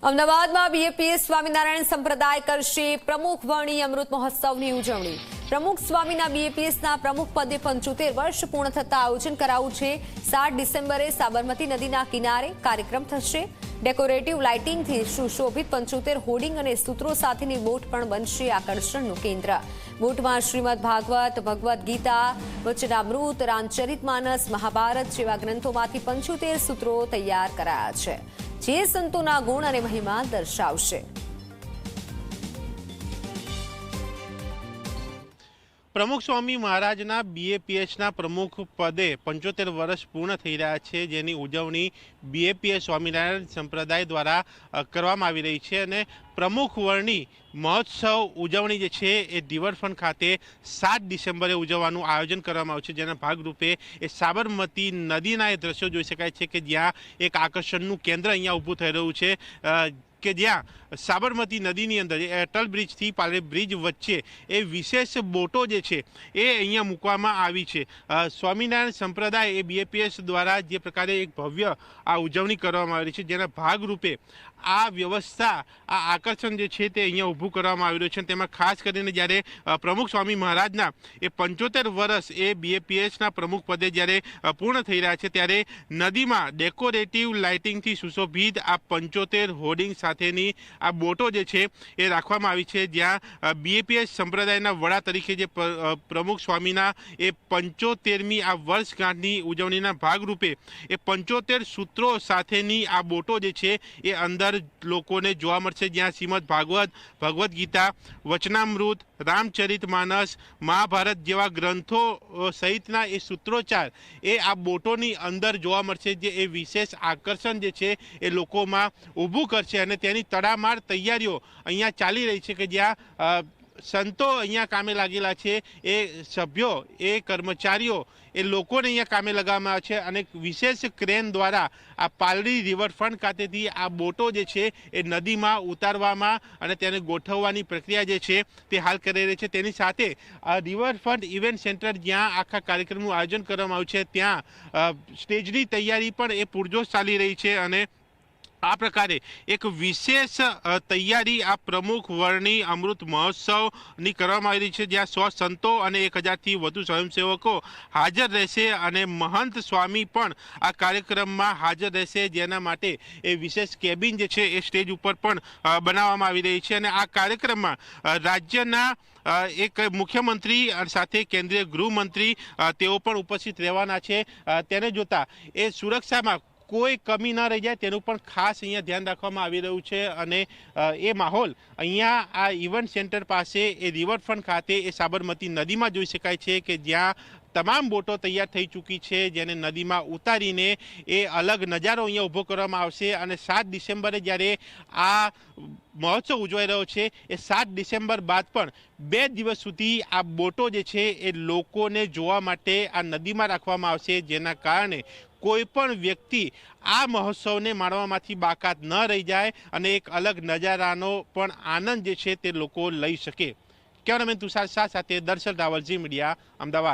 અમદાવાદમાં બીએપીએસ સ્વામિનારાયણ સંપ્રદાય કરશે પ્રમુખ વર્ણી અમૃત મહોત્સવની ઉજવણી। પ્રમુખ સ્વામીના બીએપીએસના પ્રમુખ પદે 75 વર્ષ પૂર્ણ થતા આયોજન કરાયું છે। 7 ડિસેમ્બરે સાબરમતી નદીના કિનારે કાર્યક્રમ થશે। ડેકોરેટિવ લાઇટિંગથી સુશોભિત 75 હોર્ડિંગ અને સૂત્રો સાથેની બોટ પણ બનશે આકર્ષણનું કેન્દ્ર। બોટમાં શ્રીમદ ભાગવત, ભગવદ્ ગીતા, વચનામૃત, રામચરિતમાનસ, મહાભારત જેવા ગ્રંથોમાંથી 75 સૂત્રો તૈયાર કરાયા છે, જે સંતોના ગુણ અને મહિમા દર્શાવશે। પ્રમુખ સ્વામી મહારાજના બીએપીએસના પ્રમુખ પદે 75 વર્ષ પૂર્ણ થઈ રહ્યા છે, જેની ઉજવણી બીએપીએસ સ્વામિનારાયણ સંપ્રદાય દ્વારા કરવામાં આવી રહી છે। અને પ્રમુખ વર્ણી મહોત્સવ ઉજવણી જે છે એ રિવરફ્રન્ટ ખાતે 7 ડિસેમ્બરે ઉજવવાનું આયોજન કરવામાં આવ્યું છે, જેના ભાગરૂપે એ સાબરમતી નદીના એ દ્રશ્યો જોઈ શકાય છે કે જ્યાં એક આકર્ષણનું કેન્દ્ર અહીંયા ઊભું થઈ રહ્યું છે કે જ્યાં સાબરમતી નદીની અંદર અટલ બ્રિજથી પાલરે બ્રિજ વચ્ચે એ વિશેષ બોટો જે છે એ અહીંયા મૂકવામાં આવી છે। સ્વામિનારાયણ સંપ્રદાય એ બીએપીએસ દ્વારા જે પ્રકારે એક ભવ્ય આ ઉજવણી કરવામાં આવી છે, જેના ભાગરૂપે આ વ્યવસ્થા, આ આકર્ષણ જે છે તે અહીંયા ઊભું કરવામાં આવી રહ્યું છે। તેમાં ખાસ કરીને જ્યારે પ્રમુખ સ્વામી મહારાજના એ 75 વર્ષ એ બીએપીએસના પ્રમુખ પદે જ્યારે પૂર્ણ થઈ રહ્યા છે, ત્યારે નદીમાં ડેકોરેટિવ લાઇટિંગથી સુશોભિત આ 75 હોર્ડિંગ સાથેની આ બોટો જે છે એ રાખવામાં આવી છે, જ્યાં બીએપીએસ સંપ્રદાયના વડા તરીકે જે પ્રમુખ સ્વામીના એ 75મી આ વર્ષગાંઠની ઉજવણીના ભાગરૂપે એ 75 સૂત્રો સાથેની આ બોટો જે છે એ અંદર લોકોને જોવા મળશે, જ્યાં શ્રીમદ ભાગવત, ભગવદ્ ગીતા, વચનામૃત, રામચરિતમાનસ, મહાભારત જેવા ગ્રંથો સહિતના એ સૂત્રોચ્ચાર એ આ બોટોની અંદર જોવા મળશે, જે એ વિશેષ આકર્ષણ જે છે એ લોકોમાં ઊભું કરશે। અને તેની તડામાર તૈયારીઓ અહીંયા ચાલી રહી છે કે જ્યાં સંતો અહીંયા કામે લાગેલા છે, એ સભ્યો, એ કર્મચારીઓ, એ લોકોને અહીંયા કામે લગાવવામાં આવે છે અને વિશેષ ક્રેન દ્વારા આ પાલડી રિવરફ્રન્ટ ખાતેથી આ બોટો જે છે એ નદીમાં ઉતારવામાં અને તેને ગોઠવવાની પ્રક્રિયા જે છે તે હાલ કરી રહી છે। તેની સાથે આ રિવરફ્રન્ટ ઇવેન્ટ સેન્ટર જ્યાં આખા કાર્યક્રમનું આયોજન કરવામાં આવ્યું છે, ત્યાં સ્ટેજની તૈયારી પણ એ પૂરજોશ ચાલી રહી છે। અને આ પ્રકારે એક વિશેષ તૈયારી આ પ્રમુખ વર્ણી અમૃત મહોત્સવની કરવામાં આવી રહી છે, જ્યાં 100 સંતો અને 1000થી વધુ સ્વયંસેવકો હાજર રહેશે અને મહંત સ્વામી પણ આ કાર્યક્રમમાં હાજર રહેશે, જેના માટે એ વિશેષ કેબિન જે છે એ સ્ટેજ ઉપર પણ બનાવવામાં આવી રહી છે। અને આ કાર્યક્રમમાં રાજ્યના એક મુખ્યમંત્રી સાથે કેન્દ્રીય ગૃહમંત્રી તેઓ પણ ઉપસ્થિત રહેવાના છે। તેને જોતા એ સુરક્ષામાં કોઈ કમી ન રહી જાય તેનું પણ ખાસ અહીંયા ધ્યાન રાખવામાં આવી રહ્યું છે। અને એ માહોલ અહીંયા આ ઇવેન્ટ સેન્ટર પાસે એ રિવરફ્રન્ટ ખાતે એ સાબરમતી નદીમાં જોઈ શકાય છે કે જ્યાં તમામ બોટો તૈયાર થઈ ચૂકી છે, જેને નદીમાં ઉતારીને એ અલગ નજારો અહીંયા ઊભો કરવામાં આવશે। અને 7 ડિસેમ્બરે જ્યારે આ મહોત્સવ ઉજવાઈ રહ્યો છે, એ 7 ડિસેમ્બર બાદ પણ 2 દિવસ સુધી આ બોટો જે છે એ લોકોને જોવા માટે આ નદીમાં રાખવામાં આવશે, જેના કારણે કોઈ પણ વ્યક્તિ આ મહોત્સવને માણવામાંથી બાકાત ન રહી જાય અને એક અલગ નજારાનો પણ આનંદ જે છે તે લોકો લઈ શકે। કેમેરામેન તુષાર શાહ સાથે દર્શન રાવલ, ઝી મીડિયા, અમદાવાદ।